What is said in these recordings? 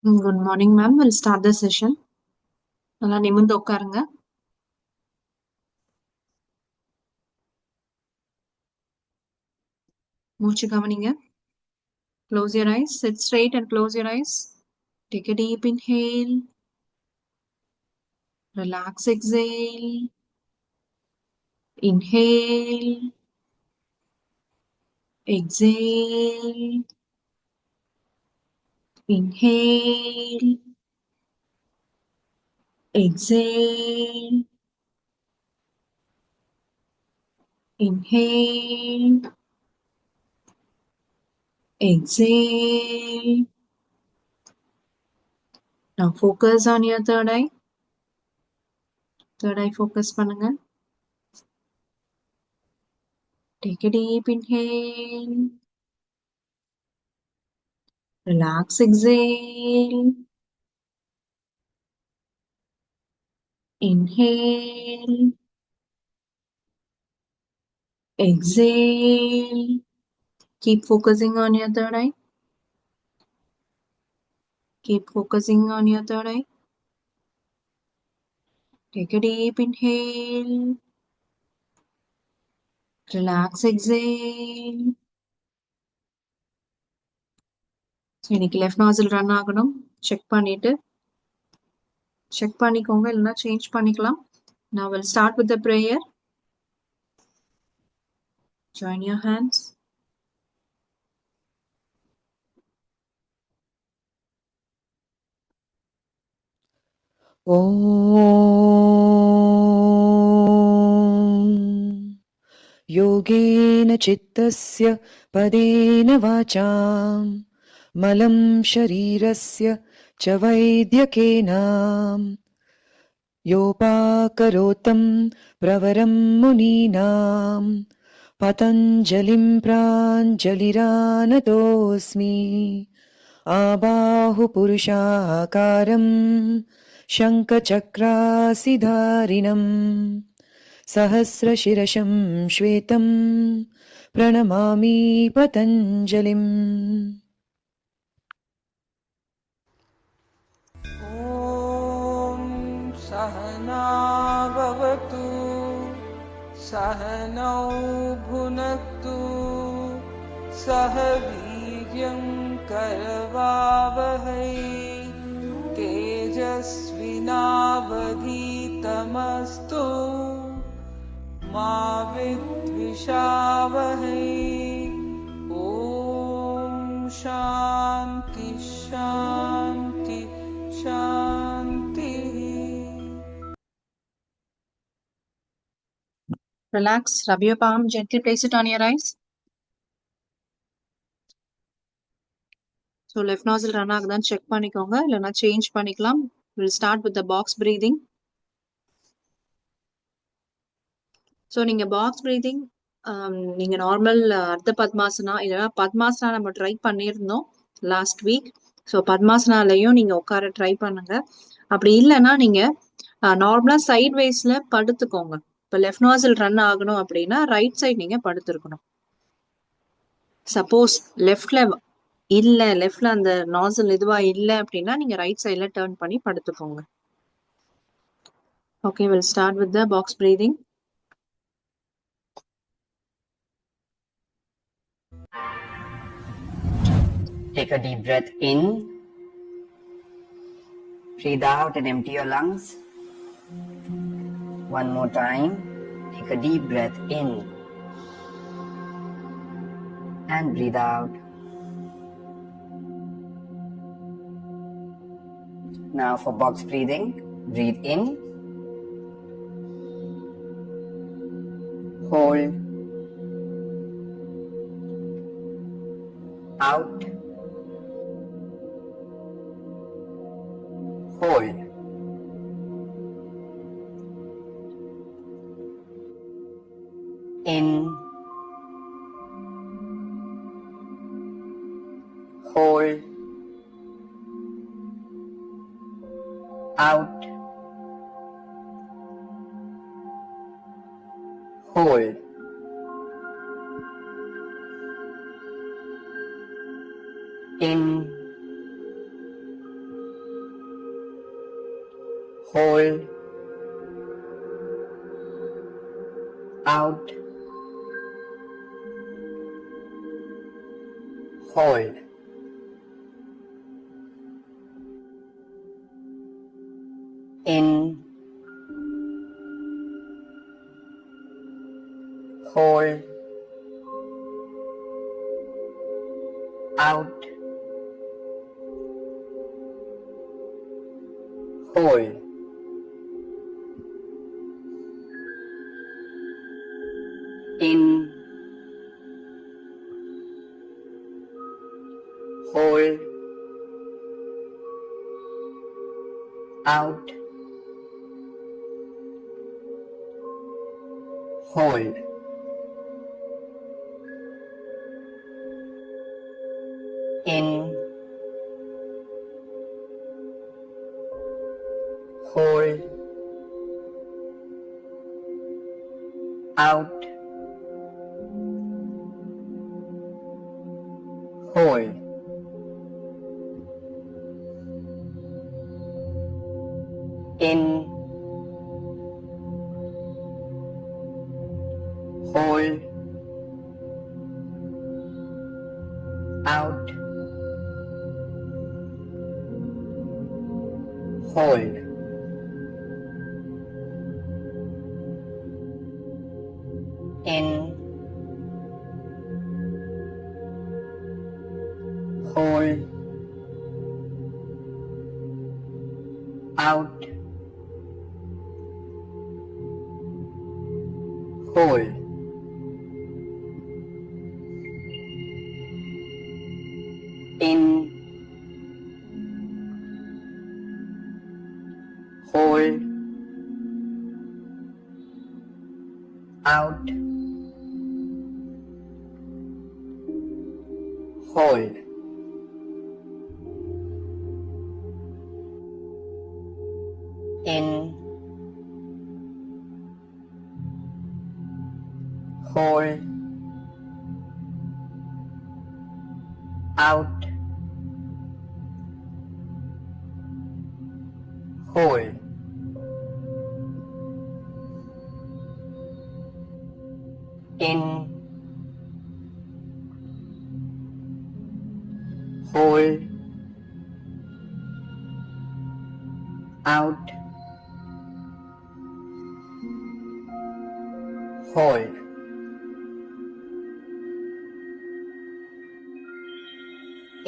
Good morning, ma'am. We'll start the session. நல்லா நிமிர்ந்து உட்காருங்க. மூச்சு கவனிங்க. Close your eyes. Sit straight and close your eyes. Take a deep inhale. Relax, exhale. Inhale. Exhale. Inhale. Exhale. Inhale. Exhale. Now focus on your third eye. Third eye focus பண்ணுங்க. Take a deep inhale. Relax, exhale. Inhale. Exhale. Keep focusing on your third eye. Keep focusing on your third eye. Take a deep inhale. Relax, exhale. So இன்னைக்கு left நாசில் run ஆகணும். Check பண்ணிக்கோங்க, இல்லைன்னா change பண்ணிக்கலாம். Now we'll start with the prayer. Join your hands. ॐ योगेन चित्तस्य पदेन वाचां मलं शरीरस्य च वैद्यकेन योपाकरोतं प्रवरं मुनीनां पतञ्जलिं प्राञ्जलिरानतोऽस्मि आबाहुपुरुषाकारं शङ्खचक्रासिधारिणम् सहस्रशिरशं श्वेतं प्रणमामि पतञ्जलिम्। ॐ सहना भवतु सहनौ भुनक्तु सह वीर्यं करवावहै तेजस्विनावधीतमस्तु मा विद्विषावहै। ॐ शान्ति शान्ति शान्ति। Relax. Rub your palm. Gently place it on your eyes. So left நாசில் ரன் ஆகுதான்னு செக் பண்ணிக்கோங்க, இல்லைன்னா சேஞ்ச் பண்ணிக்கலாம். Will start with the box breathing. So நீங்கள் பாக்ஸ் பிரீதிங் நீங்கள் நார்மல் அர்த்த பத்மாசனா இல்லைன்னா பத்மாசனா நம்ம ட்ரை பண்ணியிருந்தோம் லாஸ்ட் வீக். ஸோ பத்மாசனாலையும் நீங்கள் உட்கார ட்ரை பண்ணுங்க. அப்படி இல்லைன்னா நீங்கள் நார்மலாக சைட் வைஸில் படுத்துக்கோங்க. இப்போ லெஃப்ட் நாசில் ரன் ஆகணும் அப்படின்னா ரைட் சைட் நீங்கள் படுத்துருக்கணும். சப்போஸ் லெஃப்ட்ல அந்த நாசில் இதுவா இல்லை அப்படின்னா நீங்க ரைட் சைட்ல டர்ன் பண்ணி படுத்துக்கோங்க. Okay, will start with the box breathing. Take a deep breath in, breathe out and empty your lungs. One more time, take a deep breath in and breathe out. Now for box breathing, breathe in, hold, out, hold. In, hold, out, hold. In, hold, out, hold, in, hold, out, hold, in, hold, out, hold, in, hold, out, hold, in, hold, out, hold, in, hold, out, hold, in, hold, out, hold, in, hold, out, hold, in, hold, out, hold, in, hold, out, hold,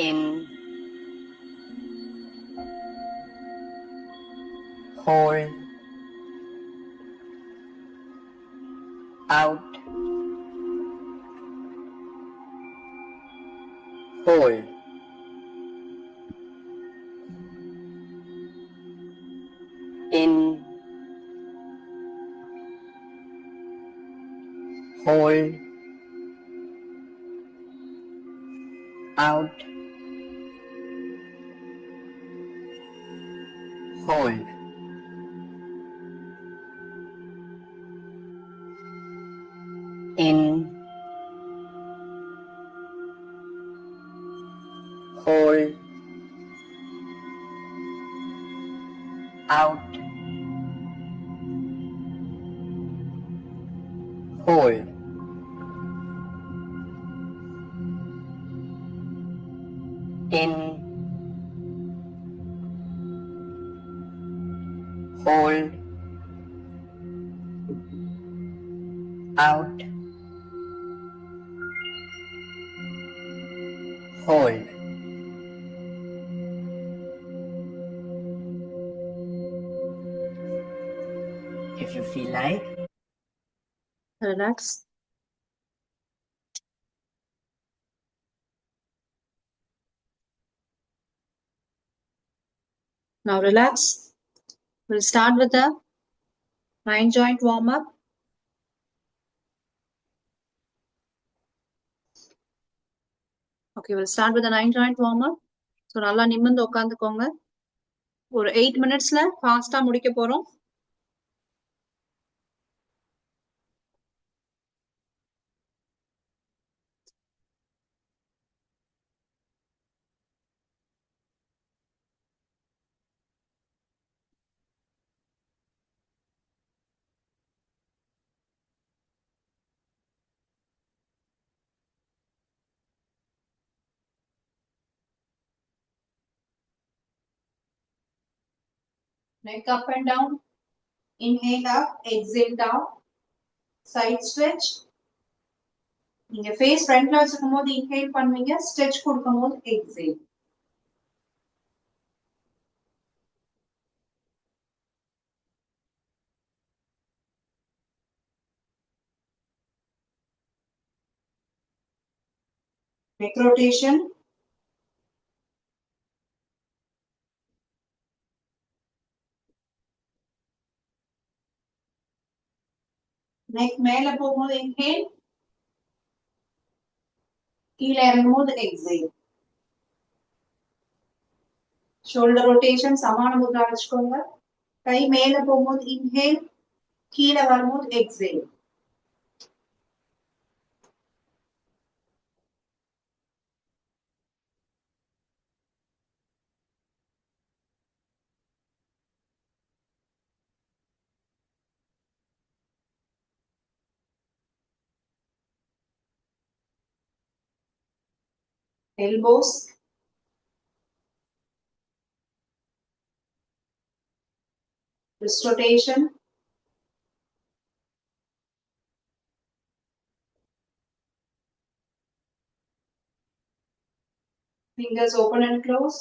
in, hold, out, hold, in, hold, out, hold, in, hold, out, hold. If you feel like, Relax. Now relax. We'll start with the 9 joint warm up. Okay, we'll start with the 9 joint warm up. So நல்லா நிமிர்ந்து உட்காந்துக்கோங்க. ஒரு 8 minutesல ஃபாஸ்டா முடிக்க போறோம். Neck up and down. Inhale up, exhale down. Side stretch. நீங்க face ஃப்ரண்ட்ல வச்சுக்கும் போது இன்ஹேல் பண்ணுவீங்க, ஸ்ட்ரெச் கொடுக்கும் போது எக்ஸேல். Neck rotation. நெக் மேல போகும்போது இன்ஹேல், கீழே இறங்கும்போது எக்ஸேல். ஷோல்டர் ரொட்டேஷன் சமான முத்ரா வச்சுக்கோங்க. கை மேல போகும்போது இன்ஹேல், கீழே வரும்போது exhale. Elbows. Wrist rotation. Fingers open and close.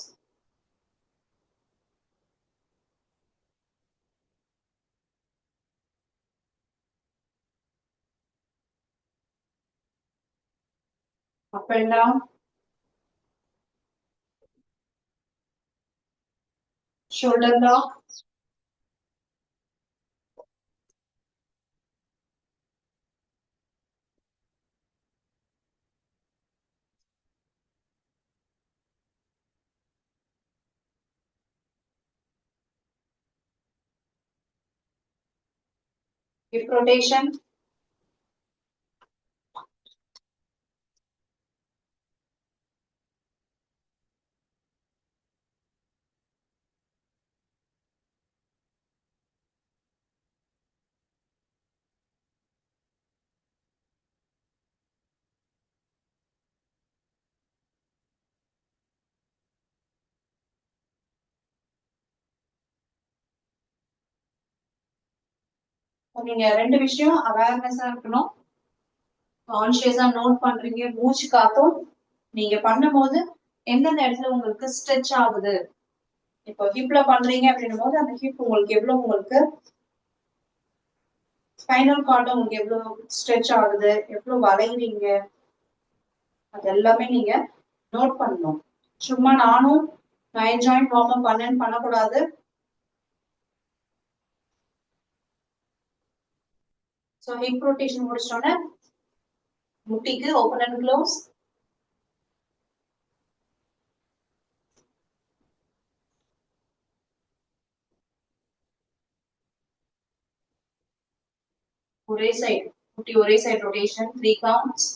Up and down. Shoulder lock. Hip rotation. நீங்க ரெண்டு விஷயம் அவேர்னஸா இருக்கணும். கான்சியஸா நோட் பண்றீங்க. மூச்சு காத்தும் நீங்க பண்ணும்போது எந்தெந்த இடத்துல உங்களுக்கு ஸ்ட்ரெச் ஆகுது. இப்போ ஹிப்ல பண்றீங்க அப்படின்னும் போது அந்த ஹிப் உங்களுக்கு எவ்வளவு, உங்களுக்கு ஸ்பைனல் கார்டு உங்களுக்கு எவ்வளவு ஸ்ட்ரெச் ஆகுது, எவ்வளவு வளைகிறீங்க, அது எல்லாமே நீங்க நோட் பண்ணணும். சும்மா நானும் 9 ஜாயிண்ட் வார்ம் அப் பண்ணேன்னு பண்ணக்கூடாது. ஸோ ஹிப் ரொட்டேஷன் முடிச்சோன்னே முட்டிக்கு ஓப்பன் அண்ட் க்ளோஸ். ஒரே சைடு முட்டி, ஒரே side rotation 3 counts.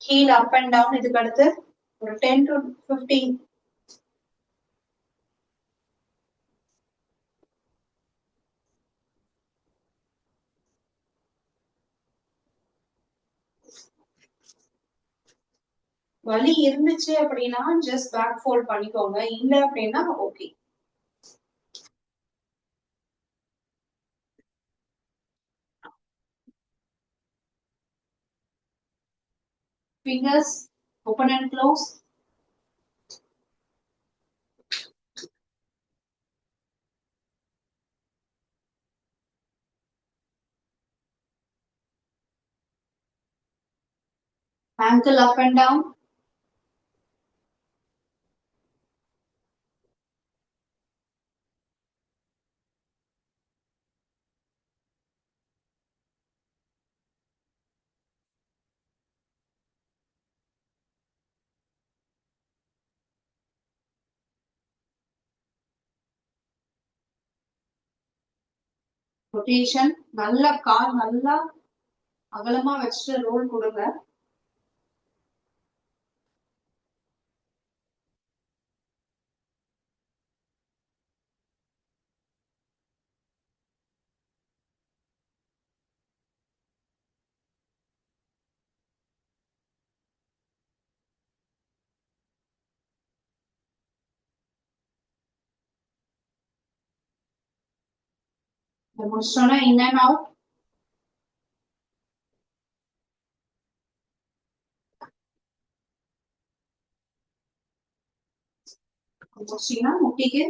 Heel up and down. இதுக்கு அடுத்து ஒரு 10 to 15. வலி இருந்துச்சு அப்படின்னா ஜஸ்ட் பேக் ஃபோல்ட் பண்ணிக்கோங்க. இல்ல அப்படின்னா okay. Fingers open and close. Ankle up and down. Rotation. நல்லா கால் நல்லா அகலமா வச்சுட்டு ரோல் கொடுங்க. இதை முடிச்சிட்டோம்னா in and out. முடிச்சிங்கன்னா முட்டிக்கு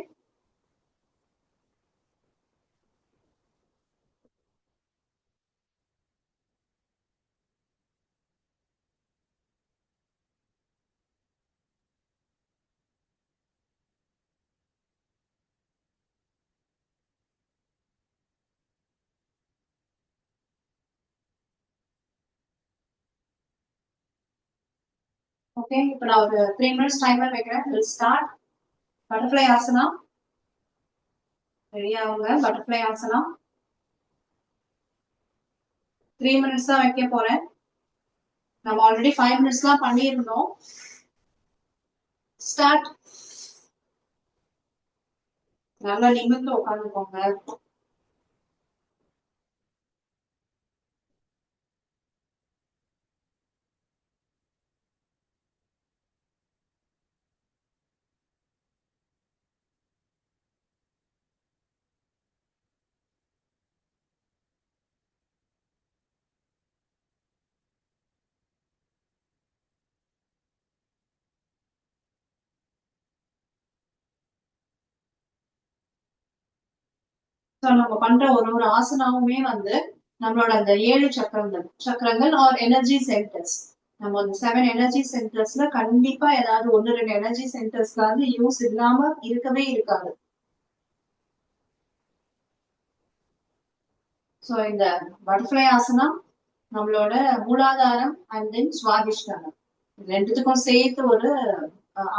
ஓகே. இப்போ நான் ஒரு 3 minutes டைமர் வைக்கிறேன். Will start. Butterfly asana. Ready ஆகுங்க. பட்டர்ஃப்ளை ஆசனா 3 minutes தான் வைக்க போறேன். நம்ம ஆல்ரெடி 5 minutesலாம் பண்ணியிருந்தோம். ஸ்டார்ட். நல்லா நிமிர்ந்து உட்காந்துக்கோங்க. ஸோ நம்ம பண்ற ஒரு ஆசனாவுமே வந்து நம்மளோட அந்த 7 சக்கரங்கள் ஆர் எனர்ஜி சென்டர்ஸ். நம்ம அந்த 7 எனர்ஜி சென்டர்ஸ்ல கண்டிப்பா ஏதாவது 1-2 எனர்ஜி சென்டர்ஸ்ல வந்து யூஸ் இல்லாம இருக்கவே இருக்காது. ஸோ இந்த பட்டர்ஃப்ளை ஆசனா நம்மளோட மூலாதாரம் அண்ட் தென் சுவாதிஷ்டானம் ரெண்டுத்துக்கும் சேர்த்து ஒரு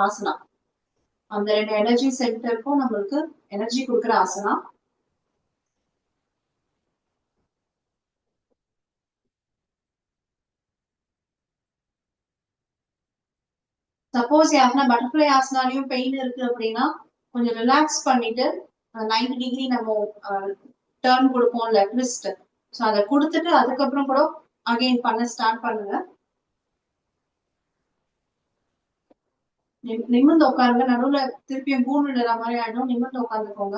ஆசனா. அந்த 2 எனர்ஜி சென்டருக்கும் நம்மளுக்கு எனர்ஜி கொடுக்குற ஆசனா. சப்போஸ் யாருன்னா பட்டர்ஃப்ளை ஆசனாலையும் பெயின் இருக்கு அப்படின்னா கொஞ்சம் ரிலாக்ஸ் பண்ணிட்டு 90 டிகிரி நம்ம டர்ன் கொடுப்போம்ல ட்விஸ்ட். ஸோ அதை கொடுத்துட்டு அதுக்கப்புறம் கூட அகைன் பண்ண ஸ்டார்ட் பண்ணுங்க. நிமிர்ந்து உட்காருங்க. நடுவுல திருப்பியும் கூண்டுற மாதிரி ஆயிடும். நிமிர்ந்து உட்காந்துக்கோங்க.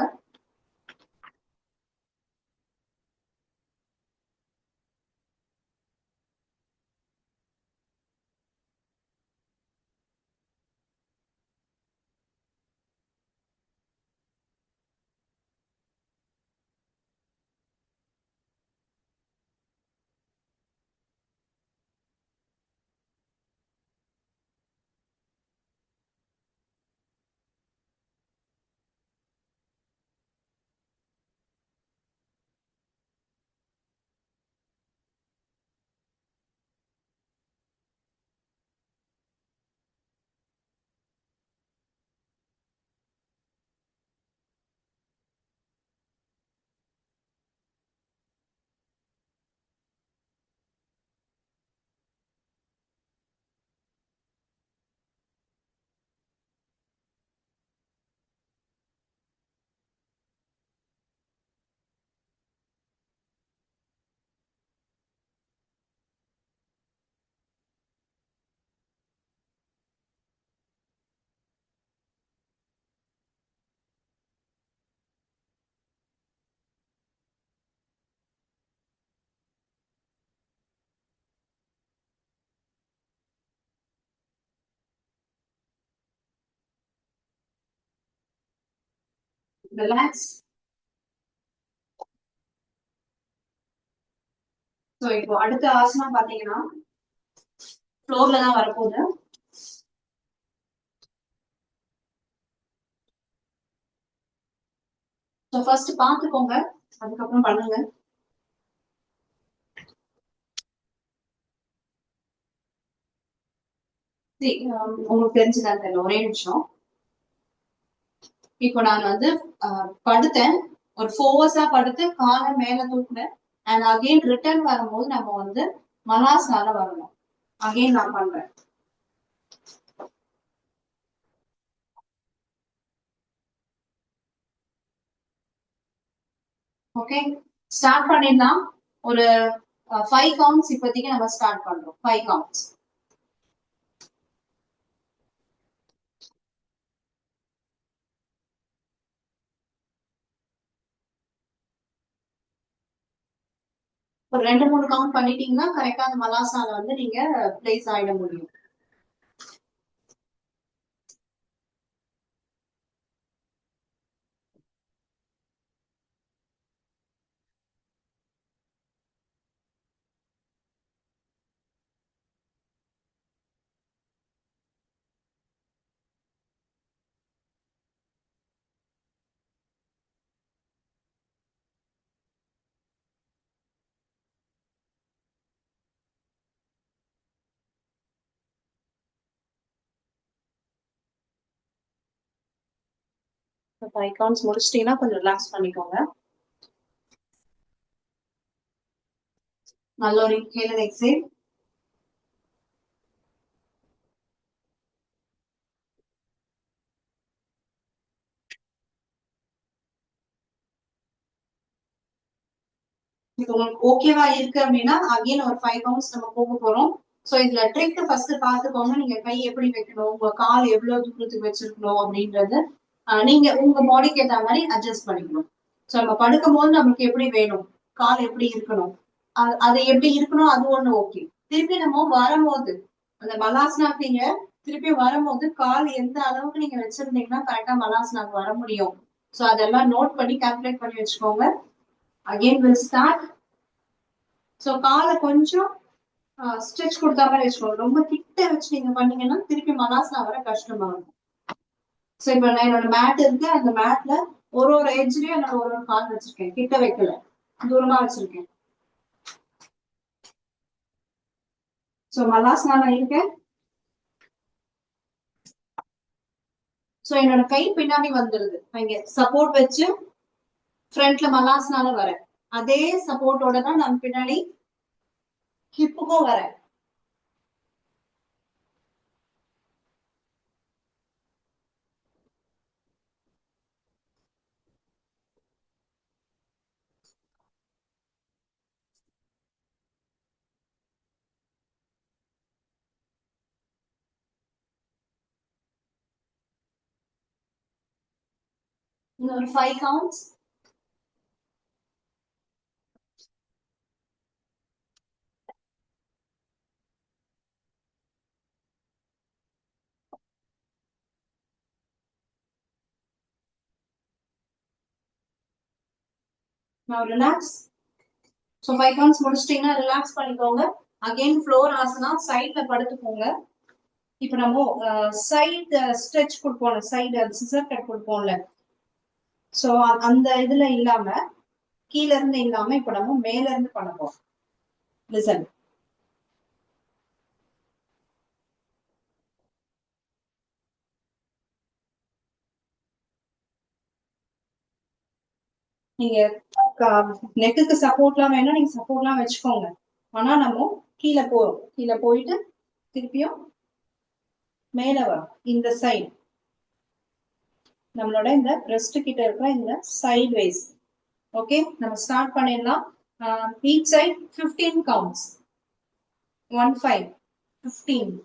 ரிலாக்ஸ். ஸோ இப்போ அடுத்த ஆசனம் பாத்தீங்கன்னா ஃப்ளோர்ல தான் வரப்போகுது. ஸோ ஃபர்ஸ்ட் பாத்துக்கோங்க, அதுக்கப்புறம் பண்ணுங்க. உங்களுக்கு தெரிஞ்சுதான் தெரியல, ஒரே நிமிஷம். இப்போ நான் வந்து படுத்தேன், ஒரு ஃபோர்ஸா படுத்து காலை மேல தூக்குனேன். அண்ட் அகெயின் ரிட்டர்ன் வரும்போது நம்ம வந்து மலாஸ்னால வரணும். அகெயின் நான் பண்றேன். ஓகே, ஸ்டார்ட் பண்ணிடலாம். ஒரு 5 கவுண்ட்ஸ் இப்போதைக்கு நம்ம ஸ்டார்ட் பண்றோம். 5 கவுண்ட்ஸ். ஒரு 2 3 கவுண்ட் பண்ணிட்டீங்கன்னா கரெக்டா அந்த மலாசால வந்து நீங்க பிளேஸ் ஆயிட முடியும். இப்போ 5 கவுண்ட்ஸ் முடிச்சிட்டீங்கன்னா கொஞ்சம் ரிலாக்ஸ் பண்ணிக்கோங்க. நல்ல ஒரு இன்ஹேல் அண்ட் எக்ஸேல். இது உங்களுக்கு ஓகேவா இருக்கு அப்படின்னா அகைன் ஒரு 5 கவுண்ட்ஸ் நம்ம போக போறோம். சோ இதுல ட்ரிக் ஃபர்ஸ்ட் பாத்துக்கோங்க. நீங்க கை எப்படி வைக்கணும், உங்க கால் எவ்வளவு தூரத்துக்கு வச்சிருக்கணும் அப்படின்றது நீங்க உங்க பாடிக்கு ஏத்த மாதிரி அட்ஜஸ்ட் பண்ணிக்கணும். சோ நம்ம படுக்கும் போது நமக்கு எப்படி வேணும், கால் எப்படி இருக்கணும், அது எப்படி இருக்கணும், அது ஒண்ணு ஓகே. திருப்பி நம்ம வரும்போது அந்த மலாஸ்னாக்கு நீங்க திருப்பி வரும்போது கால் எந்த அளவுக்கு நீங்க வச்சிருந்தீங்கன்னா கரெக்டா மலாஸ்னாக்கு வர முடியும். சோ அதெல்லாம் நோட் பண்ணி கால்குலேட் பண்ணி வச்சுக்கோங்க. Again will start. சோ காலை கொஞ்சம் ஸ்ட்ரெச் கொடுத்தா மாதிரி வச்சுக்கோங்க. ரொம்ப கிட்ட வச்சு நீங்க பண்ணீங்கன்னா திருப்பி மலாஸ்னா வர கஷ்டமா இருக்கும். சோ இப்ப நான் என்னோட மேட் இருக்கு, அந்த மேட்ல ஒரு ஒரு எட்ஜ்லயும் என்னோட ஒரு கால் வச்சிருக்கேன், கிட்ட வைக்கல, தூரமா வச்சிருக்கேன். சோ மலாஸ்னால இருக்கேன். சோ என்னோட கை பின்னாடி வந்துருது, இங்க சப்போர்ட் வச்சு ஃப்ரண்ட்ல மலாஸ்னால வரேன். அதே சப்போர்ட்டோட தான் நான் பின்னாடி ஹிப்புக்கும் வரேன். இன்னொரு 5 கவுண்ட்ஸ். நான் ரிலாக்ஸ். சோ 5 கவுண்ட்ஸ் முடிச்சிட்டீங்கன்னா ரிலாக்ஸ் பண்ணிக்கோங்க. அகைன் ஃப்ளோர் ஆசனா, சைட்ல படுத்துக்கோங்க. இப்ப நம்ம சைடு ஸ்ட்ரெச் கொடுப்போம்ல, சைடு சிசர் கட் கொடுப்போம்ல, சோ அந்த இதுல இல்லாம கீழ இருந்து இல்லாம இப்ப நம்ம மேல இருந்து பண்ண போறோம். லிசன். நீங்க நெக்குக்கு சப்போர்ட்லாம் வேணா நீங்க சப்போர்ட்லாம் வச்சுக்கோங்க. ஆனா நம்ம கீழே போறோம், கீழே போயிட்டு திருப்பியும் மேல வரும். இந்த சைடு நம்மளோட இந்த பிரஸ்ட் கிட்ட இருக்கிற இந்த சைட் வைஸ். ஓகே, நம்ம ஸ்டார்ட் பண்ணிடலாம். Each side 15 counts. 1 5 15.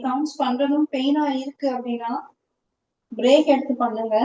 கவுண்ட்ஸ் பண்றதும் பெயினா இருக்கு அப்படின்னா பிரேக் எடுத்து பண்ணுங்க.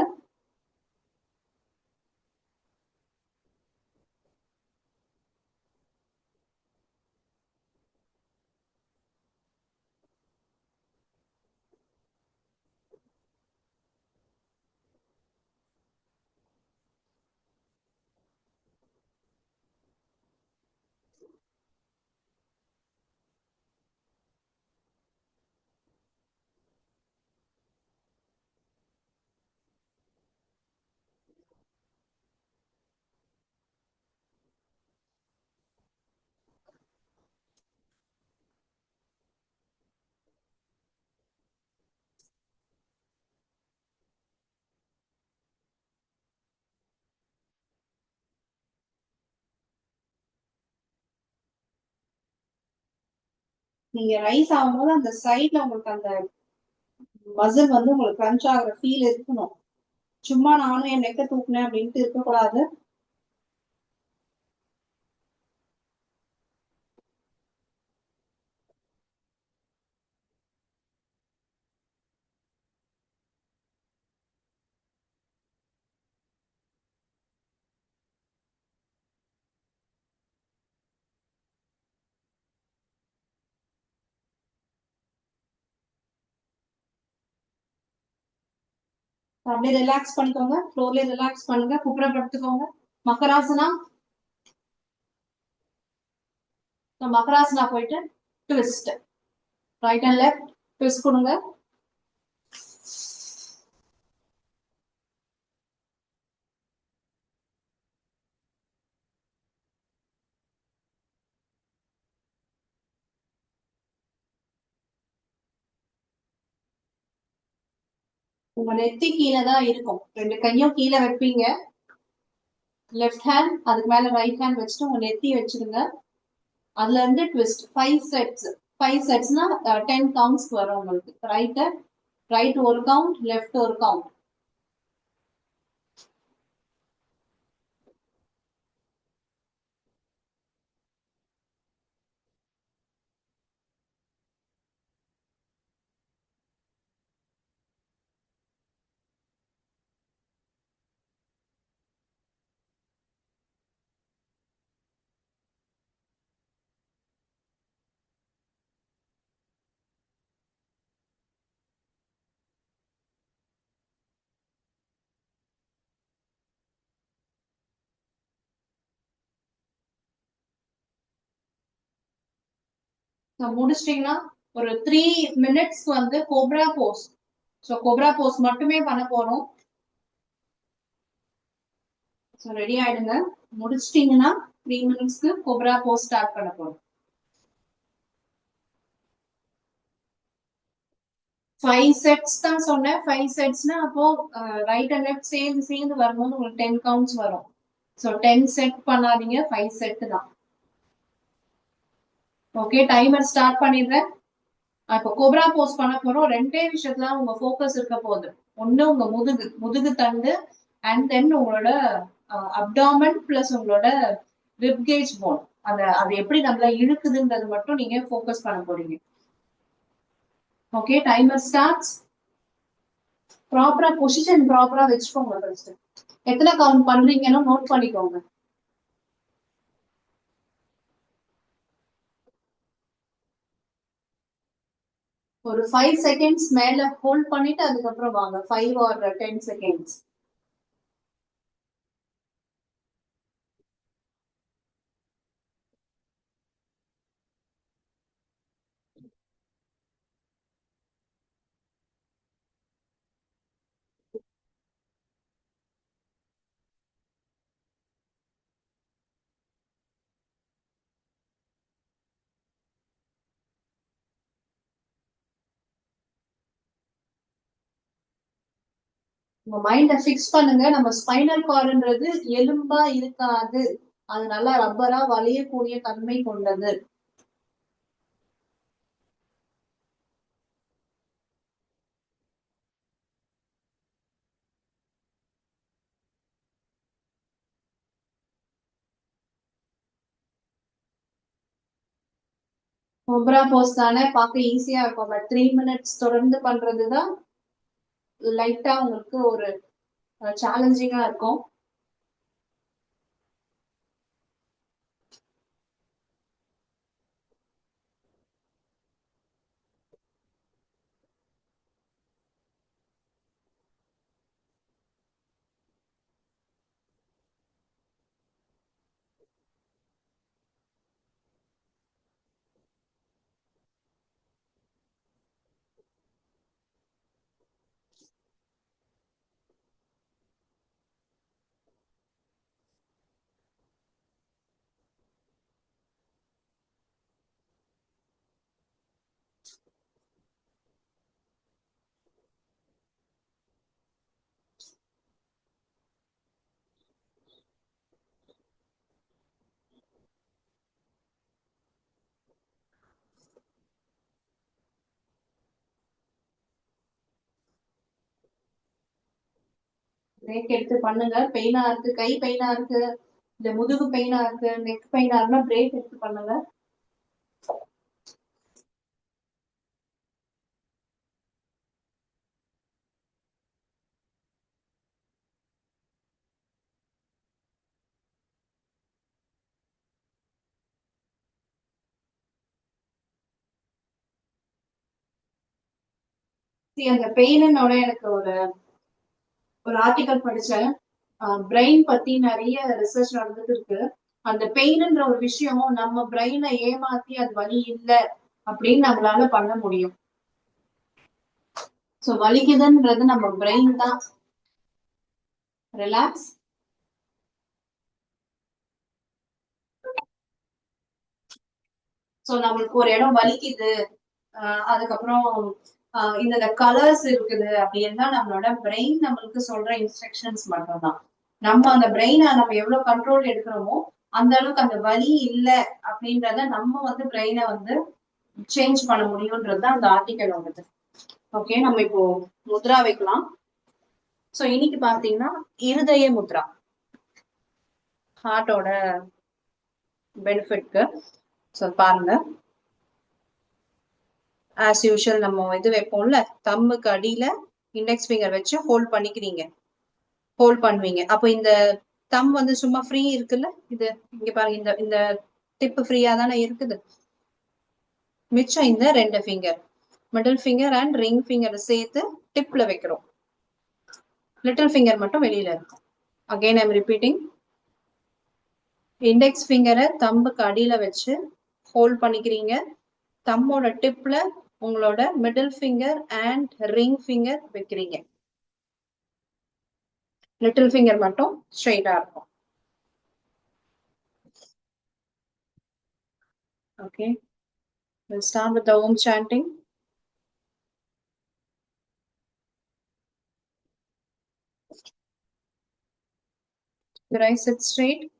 நீங்க ரைஸ் ஆகும்போது அந்த சைட்ல உங்களுக்கு அந்த மசில் வந்து உங்களுக்கு கிரன்ச் ஆகுற ஃபீல் இருக்கணும். சும்மா நானும் என் நெக்க தூக்குனேன் அப்படின்ட்டு இருக்கக்கூடாது. அப்படியே ரிலாக்ஸ் பண்ணிக்கோங்க. ஃப்ளோர்லயே ரிலாக்ஸ் பண்ணுங்க. குப்புறப்படுத்துக்கோங்க. மகராசனா. மகராசனா போயிட்டு twist. Right and left twist கொடுங்க. உங்க நெத்தி கீழே தான் இருக்கும். 2 கையும் கீழே வைப்பீங்க. லெஃப்ட் ஹேண்ட் அதுக்கு மேல ரைட் ஹேண்ட் வச்சுட்டு உங்க நெத்தி வச்சிருங்க. அதுல இருந்து ட்விஸ்ட் 5 செட்ஸ். 5 செட்ஸ்னா 10 கவுண்ட்ஸ் வரும் உங்களுக்கு. ரைட் ஒரு கவுண்ட், லெஃப்ட் ஒரு கவுண்ட். முடிச்சிட்டீங்கன்னா ஒரு 3 மினிட்ஸ் வந்து cobra Bose. So cobra Bose மட்டுமே பண்ண போறோம். ஸோ ரெடி ஆயிடுங்க. முடிச்சிட்டீங்கன்னா 3 மினிட்ஸ்க்கு கோப்ரா போஸ் ஸ்டார்ட் பண்ண போறோம். 5 செட்ஸ் தான் சொன்னேன். 5 செட்ஸ்னா அப்போ ரைட் அண்ட் லெஃப்ட் சேர்ந்து சேர்ந்து வரும்போது உங்களுக்கு 10 கவுண்ட்ஸ் வரும். ஸோ 10 செட் பண்ணாதீங்க, 5 செட் தான். ஓகே, டைமர் ஸ்டார்ட் பண்ணிடுறேன். இப்போ கோப்ரா போஸ் பண்ண போறோம். 2 விஷயத்துல உங்க ஃபோக்கஸ் இருக்க போகுது. ஒண்ணு உங்க முதுகு தண்டு, அண்ட் தென் உங்களோட அப்டாமன் பிளஸ் உங்களோட ரிப்கேஜ் போன். அது எப்படி நம்மள இழுக்குதுன்றது மட்டும் நீங்க ஃபோக்கஸ் பண்ண போறீங்க. Okay, timer starts. ப்ராப்பரா பொசிஷன் ப்ராப்பரா வச்சுக்கோங்க. ஃபர்ஸ்ட் எத்தனை கவுண்ட் பண்றீங்கன்னு நோட் பண்ணிக்கோங்க. ஒரு 5 செகண்ட்ஸ் மேல ஹோல்ட் பண்ணிட்டு அதுக்கப்புறம் வாங்க. 5 or 10 செகண்ட்ஸ். உங்க மைண்ட ஃபிக்ஸ் பண்ணுங்க. நம்ம ஸ்பைனல் கார்டுன்றது எலும்பா இருக்காது. அது நல்லா ரப்பரா வளையக்கூடிய தன்மை கொண்டது. கோப்ரா போஸ் தானே, பார்க்க ஈஸியா இருக்கும். பட் 3 மினிட்ஸ் தொடர்ந்து பண்றதுதான் லைட்டா உங்களுக்கு ஒரு சேலஞ்சிங்கா இருக்கும். பிரேக் எடுத்து பண்ணுங்க. பெயினா இருக்கு, கை பெயினா இருக்கு, இல்ல முதுகு பெயினா இருக்கு, நெக் பெயினா இருந்தா பிரேக் எடுத்து பண்ணுங்க. அந்த பெயினோட எனக்கு ஒரு ஆர்டிகல் படிச்சேன். பிரெயின் பத்தி நிறைய ரிசர்ச் நடந்துட்டு இருக்கு. அந்த பெயின்ன்ற ஒரு விஷயம் நம்ம பிரெயினை ஏமாத்தி அது வலி இல்லை அப்படின்னு நம்மளால பண்ண முடியும். சோ வலிக்குதுன்றது நம்ம பிரெயின் தான். ரிலாக்ஸ். சோ நம்மளுக்கு ஒரு இடம் வலிக்குது, அதுக்கப்புறம் இந்த கலர்ஸ் இருக்குது அப்படின்னா நம்மளோட பிரெயின் நம்மளுக்கு சொல்ற இன்ஸ்ட்ரக்ஷன்ஸ் மட்டும்தான். நம்ம அந்த பிரெயினை நம்ம எவ்வளவு கண்ட்ரோல் எடுக்கிறோமோ அந்த அளவுக்கு அந்த வலி இல்லை அப்படின்றத நம்ம வந்து பிரெயினை வந்து சேஞ்ச் பண்ண முடியும்ன்றதுதான் அந்த ஆர்டிக்கல் வருது. ஓகே, நம்ம இப்போ முத்ரா வைக்கலாம். சோ இன்னைக்கு பாத்தீங்கன்னா இருதய முத்ரா, ஹார்ட்டோட பெனிஃபிட்க்கு. சோ பாருங்க, ஆஸ் யூஷுவல் நம்ம இது வைப்போம்ல, தம்முக்கு அடியில இண்டெக்ஸ் ஃபிங்கர் வச்சு ஹோல்ட் பண்ணிக்கிறீங்க, ஹோல்ட் பண்ணுவீங்க. அப்போ இந்த தம் வந்து சும்மா ஃப்ரீ இருக்குல்ல, இது இங்க பாருங்க, இந்த இந்த டிப் ஃப்ரீயா தானே இருக்குது. மிச்சம் இந்த 2 finger, middle finger and ring finger சேர்த்து டிப்ல வைக்கிறோம். லிட்டில் ஃபிங்கர் மட்டும் வெளியில இருக்கும். Again I'm repeating. இண்டெக்ஸ் ஃபிங்கரை தம்புக்கு அடியில வச்சு ஹோல்ட் பண்ணிக்கிறீங்க. தம்மோட டிப்ல உங்களோட middle finger and ring finger வைக்கிறீங்க. லிட்டில் ஃபிங்கர் மட்டும் ஸ்ட்ரெயிட்டா இருக்கும். Okay, we'll start with the Om chanting. Your eyes sit straight.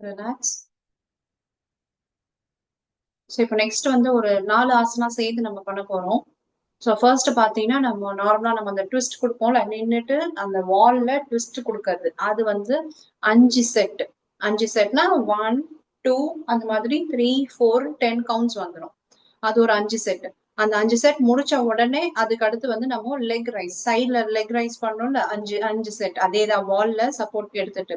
Relax. So இப்போ நெக்ஸ்ட் வந்து ஒரு 4 ஆசனா சேர்த்து நம்ம பண்ண போறோம். ஸோ ஃபர்ஸ்ட் பாத்தீங்கன்னா நம்ம நார்மலா நம்ம அந்த ட்விஸ்ட் கொடுப்போம்ல, நின்றுட்டு அந்த வால்ல ட்விஸ்ட் கொடுக்கறது, அது வந்து 5 செட். 5 செட்னா 1 2 அந்த மாதிரி 3 4 10 கவுண்ட்ஸ் வந்துடும். அது ஒரு 5 செட். அந்த 5 செட் முடிச்ச உடனே அதுக்கு அடுத்து வந்து நம்ம லெக் ரைஸ், சைட்ல லெக் ரைஸ் பண்ணோம்ல, 5 செட் அதே தான் வால்ல சப்போர்ட் எடுத்துட்டு.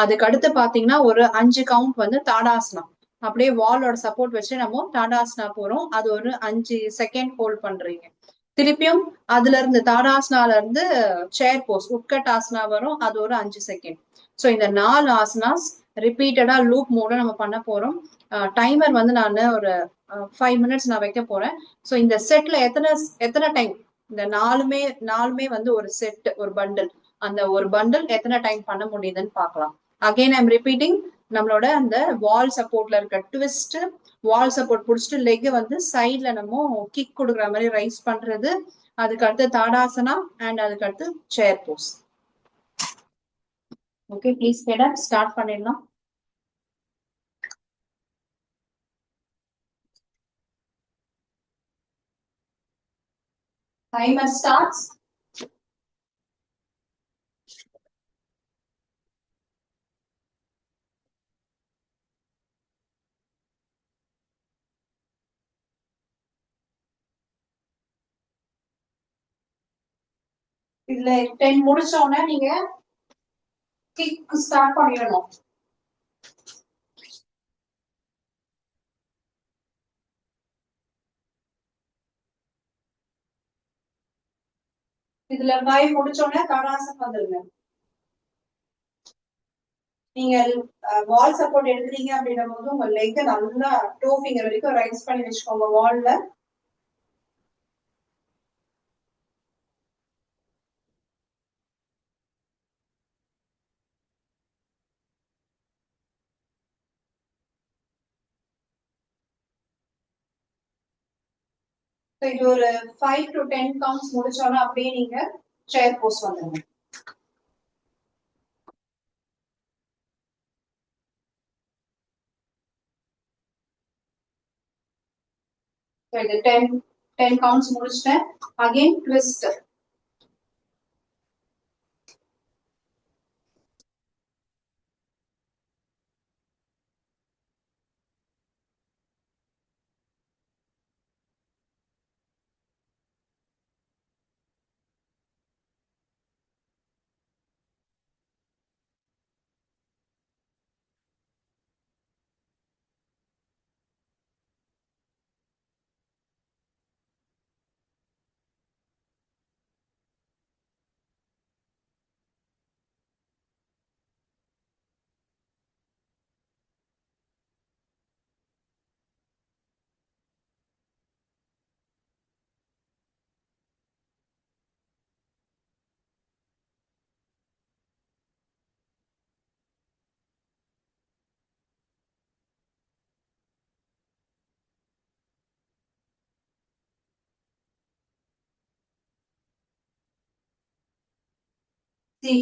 அதுக்கு அடுத்து பாத்தீங்கன்னா ஒரு 5 கவுண்ட் வந்து தாடாசனம், அப்படியே வாலோட சப்போர்ட் வச்சு நம்ம தாடாசனா போறோம். அது ஒரு 5 செகண்ட் ஹோல்ட் பண்றீங்க. திருப்பியும் அதுல இருந்து தாடாசனால இருந்து சேர் போஸ் உட்கட் ஆசனா வரும், அது ஒரு 5 செகண்ட். ஸோ இந்த 4 ஆசனாஸ் ரிப்பீட்டடா லூப் மோட நம்ம பண்ண போறோம். டைமர் வந்து நான் ஒரு 5 மினிட்ஸ் நான் வைக்க போறேன். ஸோ இந்த செட்ல எத்தனை டைம் இந்த நாலுமே வந்து ஒரு செட், ஒரு பண்டில், அந்த ஒரு பண்டில் எத்தனை டைம் பண்ண முடியுதுன்னு பார்க்கலாம். Again I'm repeating. நம்மளோட அந்த வால் சப்போர்ட்ல இருக்க ட்விஸ்ட், வால் சப்போர்ட் பிடிச்சிட்டு லெக் வந்து சைட்ல நம்ம கிக் கொடுக்குற மாதிரி ரைஸ் பண்றது, அதுக்கு அடுத்து தாடாசனா அண்ட் அதுக்கு அடுத்து chair pose. Okay, please get up. Start பண்ணிடலாம். Timer starts. இதுல 10 முடிச்ச உடனே நீங்க கிக் ஸ்டார்ட் பண்ணிடணும். இதுல 5 முடிச்ச உடனே தாடாசனம் வந்துருங்க. நீங்க வால் சப்போர்ட் எடுக்கிறீங்க அப்படின்னும் போது உங்க லெக் நல்லா டோ ஃபிங்கர் வரைக்கும் ரைஸ் பண்ணி வச்சுக்கோங்க வால்ல. இது ஒரு 5 to 10 கவுண்ட்ஸ் முடிச்சோன்னா அப்படியே நீங்க சேர் போஸ் வந்துருங்க. இது 10 கவுண்ட்ஸ் முடிச்சிட்டேன். Again twist.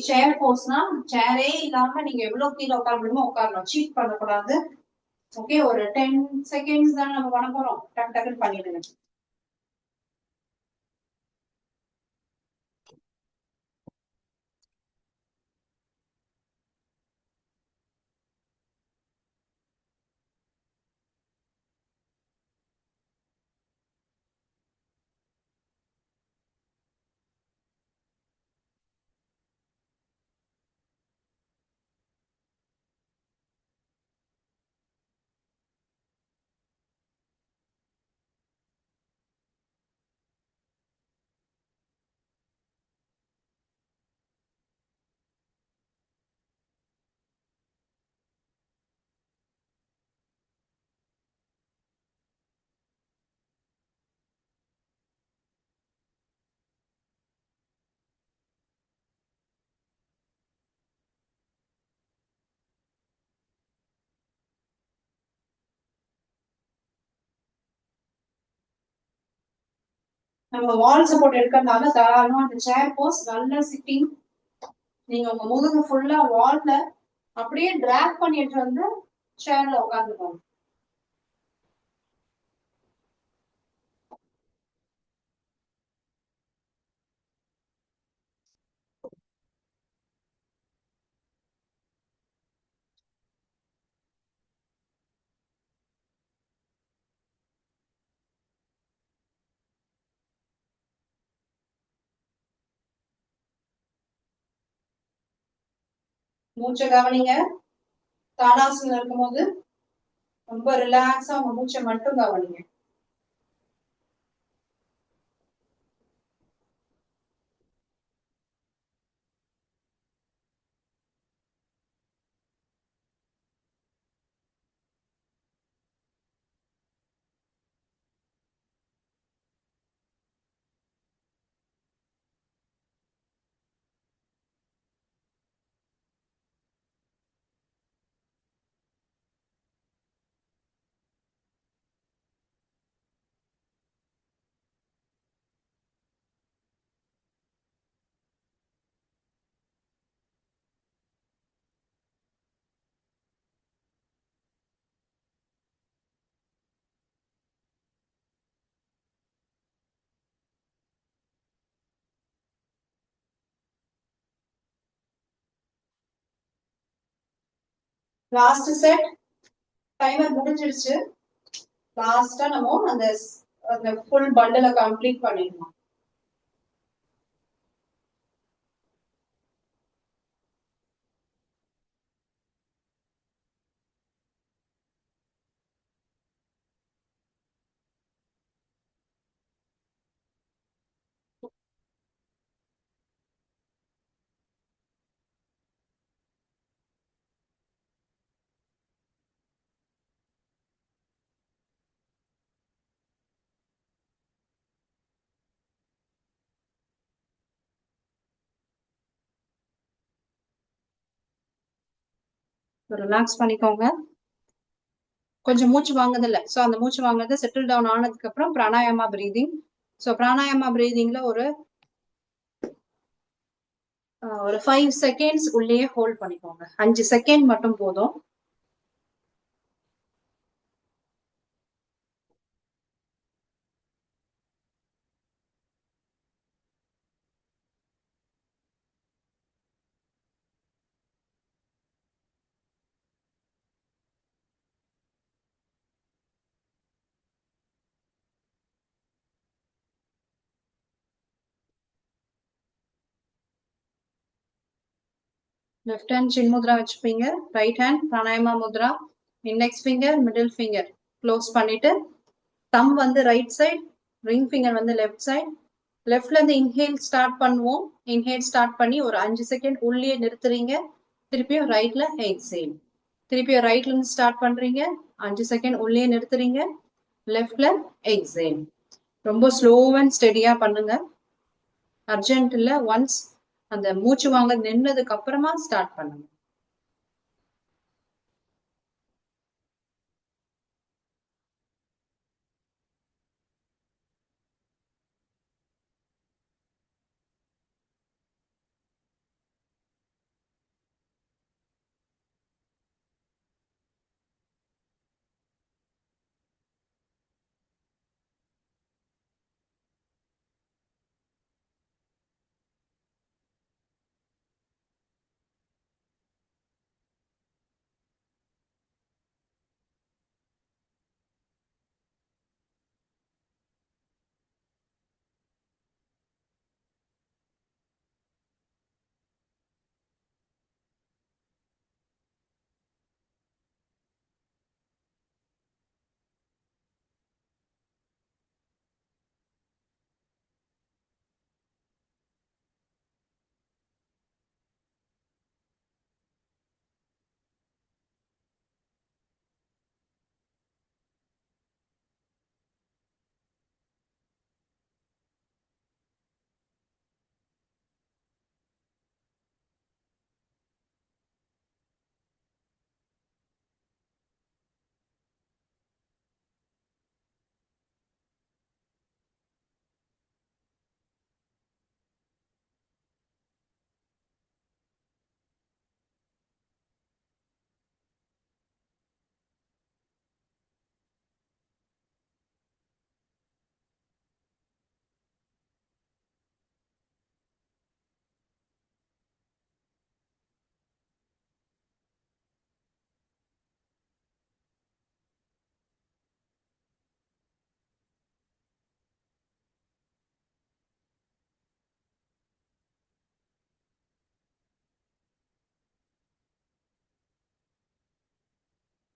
சேர் போஸ்னா சேரே இல்லாம நீங்க எவ்வளவு கீழே உட்கார முடியுமோ உட்காரணும். சீட் பண்ணக்கூடாது. ஓகே, ஒரு 10 செகண்ட்ஸ் தான் நம்ம பண்ண போறோம். டக்கு டக்குன்னு பண்ணிடுங்க. நம்ம வால் சப்போர்ட் எடுக்கிறதுனால தாராளமா அந்த சேர் போஸ் நல்ல சிட்டிங். நீங்க உங்க முதுகு ஃபுல்லா வால்ல அப்படியே டிராக் பண்ணிட்டு வந்து சேர்ல உட்காந்துக்கோங்க. மூச்சை கவனிங்க. தாடாசனம் இருக்கும்போது ரொம்ப ரிலாக்ஸா உங்க மூச்சை மட்டும் கவனிங்க. Last set. டைமர் முடிஞ்சிடுச்சு. லாஸ்டா நம்ம அந்த ஃபுல் பண்டலை கம்ப்ளீட் பண்ணிடணும். ரிலாக்ஸ் பண்ணிக்கோங்க. கொஞ்சம் மூச்சு வாங்குது இல்ல, ஸோ அந்த மூச்சு வாங்குறது செட்டில் டவுன் ஆனதுக்கு அப்புறம் பிராணாயாமா பிரீதிங். ஸோ பிராணாயாமா பிரீதிங்ல ஒரு 5 செகண்ட்ஸ் உள்ளேயே ஹோல்ட் பண்ணிக்கோங்க. 5 செகண்ட் மட்டும் போதும். லெஃப்ட் ஹேண்ட் சின் முத்ரா வச்சுப்பீங்க. Right hand pranayama mudra. Index finger, middle finger close பண்ணிட்டு தம் வந்து ரைட் சைட், ரிங் ஃபிங்கர் வந்து லெஃப்ட் சைட். லெஃப்ட்ல இருந்து இன்ஹேல் ஸ்டார்ட் பண்ணுவோம். இன்ஹேல் ஸ்டார்ட் பண்ணி ஒரு 5 செகண்ட் உள்ளே நிறுத்துறீங்க. திருப்பியும் ரைட்ல எக்ஸேல். திருப்பியும் ரைட்ல இருந்து ஸ்டார்ட் பண்றீங்க. 5 செகண்ட் உள்ளே நிறுத்துறீங்க. லெஃப்ட்ல எக்ஸேல். ரொம்ப ஸ்லோ அண்ட் ஸ்டெடியா பண்ணுங்க. அர்ஜென்ட் இல்ல. ஒன்ஸ் அந்த மூச்சு வாங்க நின்னதுக்கு அப்புறமா ஸ்டார்ட் பண்ணுங்க.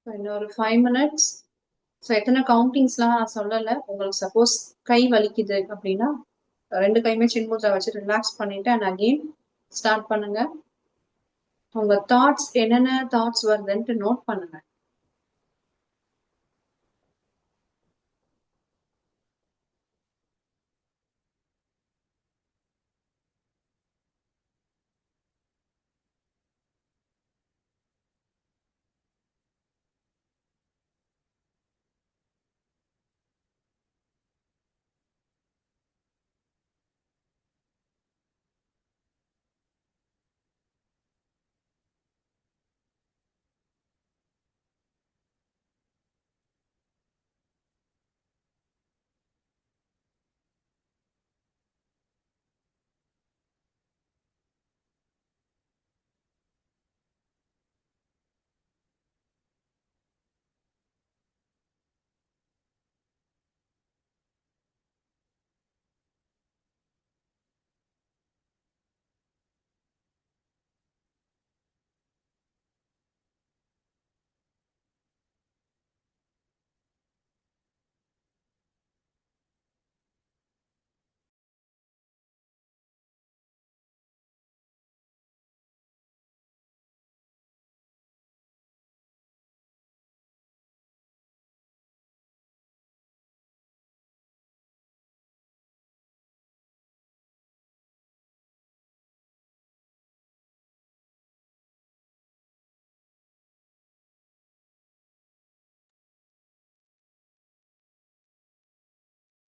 இன்னொரு 5 மினிட்ஸ். ஸோ எத்தனை கவுண்டிங்ஸ்லாம் நான் சொல்லலை. உங்களுக்கு சப்போஸ் கை வலிக்குது அப்படின்னா 2 கையுமே சின்முத்ரா வச்சு ரிலாக்ஸ் பண்ணிட்டு அண்ட் அகெயின் ஸ்டார்ட் பண்ணுங்க. உங்க தாட்ஸ் என்னென்ன தாட்ஸ் வருதுன்ட்டு நோட் பண்ணுங்க.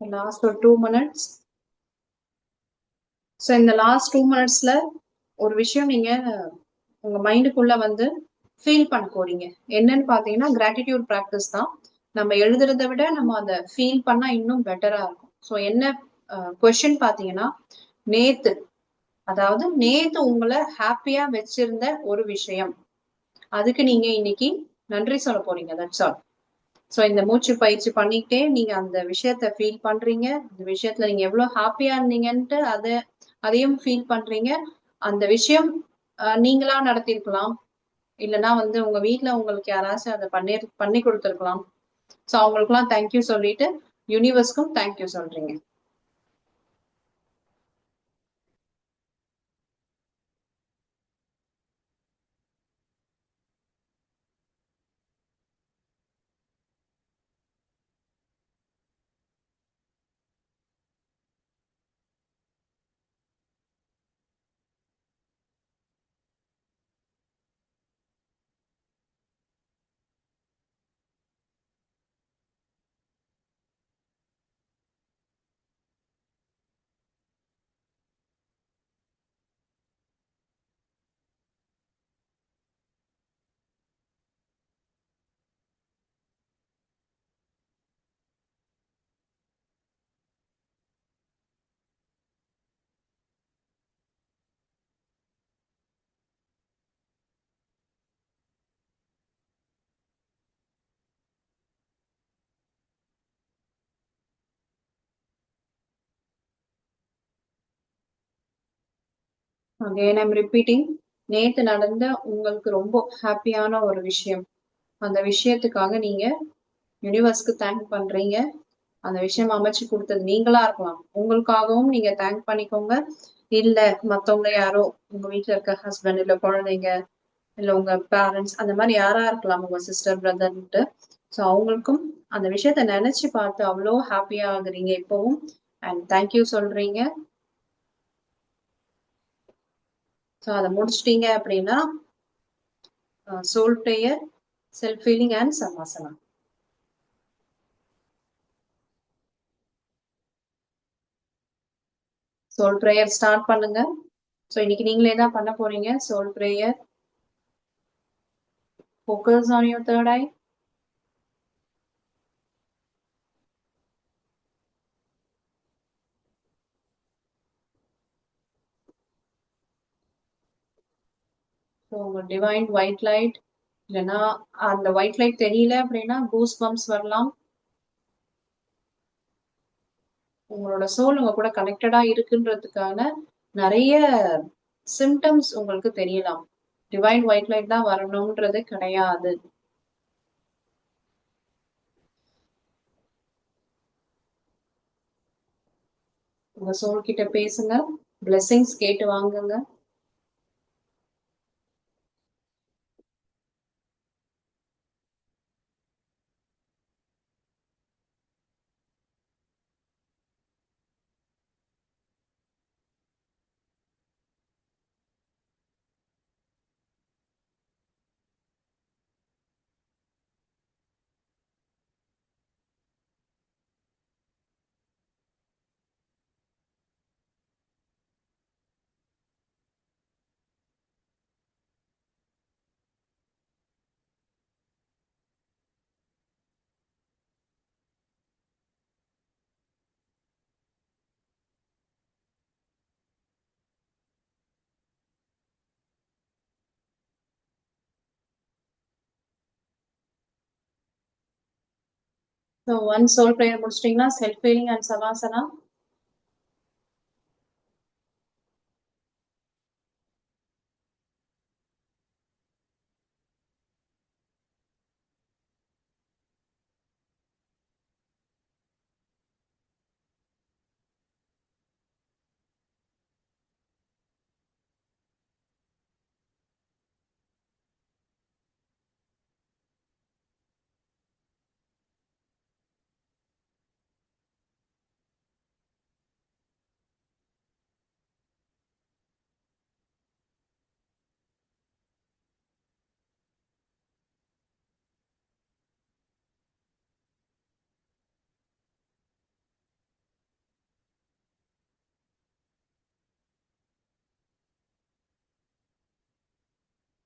லாஸ்ட் ஒரு 2 மினிட்ஸ். ஸோ இந்த லாஸ்ட் 2 மினிட்ஸ்ல ஒரு விஷயம் நீங்க உங்க மைண்டுக்குள்ள வந்து ஃபீல் பண்ண போறீங்க. என்னன்னு பாத்தீங்கன்னா கிராட்டிடியூட் ப்ராக்டிஸ் தான். நம்ம எழுதுறதை விட நம்ம அதை ஃபீல் பண்ணா இன்னும் பெட்டரா இருக்கும். ஸோ என்ன கொஸ்டின் பாத்தீங்கன்னா, நேத்து உங்களை ஹாப்பியா வச்சிருந்த ஒரு விஷயம், அதுக்கு நீங்க இன்னைக்கு நன்றி சொல்ல போறீங்க. That's all. ஸோ இந்த மூச்சு பயிற்சி பண்ணிக்கிட்டே நீங்க அந்த விஷயத்த ஃபீல் பண்றீங்க. அந்த விஷயத்துல நீங்க எவ்வளவு ஹாப்பியா இருந்தீங்கன்ட்டு அதையும் ஃபீல் பண்றீங்க. அந்த விஷயம் நீங்களா நடத்திருக்கலாம், இல்லைன்னா வந்து உங்க வீட்ல உங்களுக்கு யாராச்சும் அதை பண்ணி கொடுத்துருக்கலாம். ஸோ அவங்களுக்குலாம் தேங்க்யூ சொல்லிட்டு யூனிவர்ஸ்க்கும் தேங்க்யூ சொல்றீங்க. Again I'm repeating. நேத்து நடந்த உங்களுக்கு ரொம்ப ஹாப்பியான ஒரு விஷயம், அந்த விஷயத்துக்காக நீங்க யூனிவர்ஸ்க்கு தேங்க் பண்றீங்க. அந்த விஷயம் அமைச்சு கொடுத்தது நீங்களா இருக்கலாம். உங்களுக்காகவும் நீங்க தேங்க் பண்ணிக்கோங்க. இல்ல மத்தவங்க யாரோ, உங்க வீட்டுல இருக்க ஹஸ்பண்ட், இல்ல குழந்தைங்க, இல்ல உங்க பேரண்ட்ஸ், அந்த மாதிரி யாரா இருக்கலாம், உங்க சிஸ்டர் பிரதர்ன்ட்டு. ஸோ அவங்களுக்கும் அந்த விஷயத்த நினைச்சு பார்த்து அவ்வளோ ஹாப்பியா ஆகுறீங்க இப்பவும். அண்ட் தேங்க்யூ சொல்றீங்க. ஸோ அதை முடிச்சிட்டீங்க அப்படின்னா soul prayer, self feeling and Samasana. Soul prayer start பண்ணுங்க. ஸோ இன்னைக்கு நீங்களே தான் பண்ண போறீங்க. Soul prayer. Focus on your third eye. So உங்க டிவைன் ஒயிட் லைட், இல்லைன்னா அந்த ஒயிட் லைட் தெரியல அப்படின்னா கூஸ் பம்ப்ஸ் வரலாம். உங்களோட சோல் உங்க கூட கனெக்டடா இருக்குன்றதுக்கான நிறைய சிம்டம்ஸ் உங்களுக்கு தெரியலாம். டிவைன் ஒயிட் லைட் தான் வரணும்ன்றது கிடையாது. உங்க சோல் கிட்ட பேசுங்க, பிளெஸிங்ஸ் கேட்டு வாங்குங்க. ஸோ ஒன் சோல் ப்ரேயர் முடிச்சிட்டிங்கன்னா self healing and Shavasana.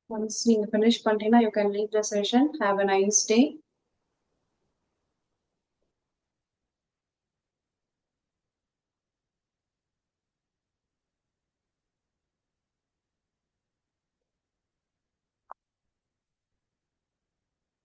Once நீங்க finish பண்ணிட்டீங்கன்னா you can leave the session. Have a nice day.